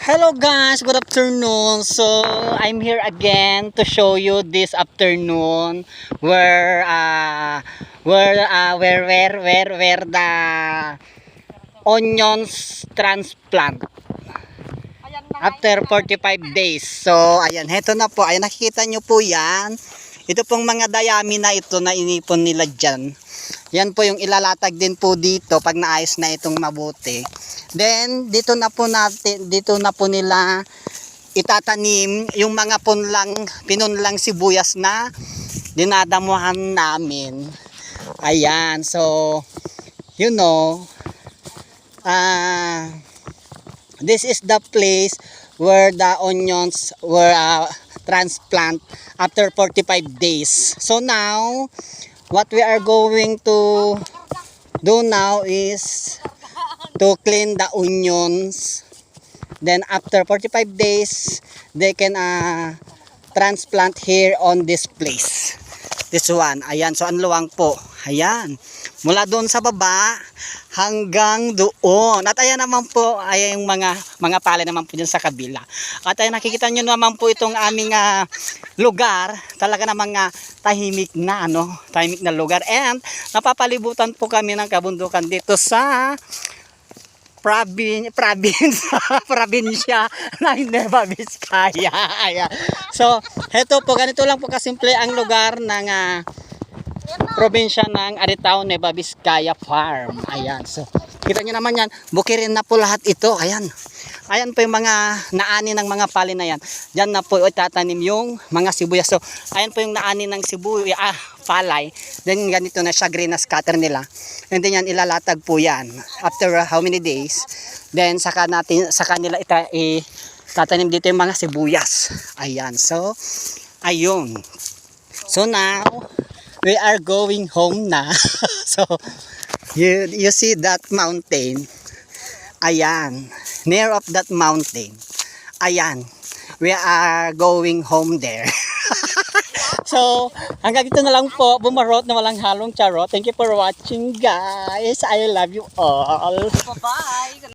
Hello guys, good afternoon. So I'm here again to show you this afternoon where the onions transplant after 45 days. So ayan, heto na po. Ayan, nakikita nyo po yan. Ito pong mga dayami na ito na inipon nila dyan. Yan po yung ilalatag din po dito pag naayos na itong mabuti. Then dito na po nila itatanim yung mga pinunlang sibuyas na dinadamuhan namin. Ayan, so you know, this is the place where the onions were transplant after 45 days. So now what we are going to do now is to clean the onions. Then after 45 days they can transplant here on this place. This one, ayan, so ang luwang po, ayan, mula doon sa baba hanggang doon. At ayan naman po ay yung mga pala naman po dyan sa kabila. At ayan, nakikita nyo naman po itong aming lugar. Talaga namang tahimik na lugar. And napapalibutan po kami ng kabundukan dito sa probinsya ng Nueva Vizcaya. Ayan. So, heto po, ganito lang po kasimple ang lugar ng probinsya ng Aritao, Nueva Vizcaya Farm. Ayan. So, kita nyo naman yan. Bukirin na po lahat ito. Ayan. Ayan po yung mga naani ng mga pali na yan. Diyan na po itatanim yung mga sibuyas. So, ayan po yung naani ng palay. Then ganito na siya, green na scatter nila. And then yan, ilalatag po yan. After how many days, then saka nila itatanim dito yung mga sibuyas. Ayan. So, ayun. So now, we are going home na. So, you see that mountain. Ayan. Near of that mountain. Ayan. We are going home there. So, hanggang dito na lang po. Bumarot na walang halong charot. Thank you for watching, guys. I love you all. Bye-bye.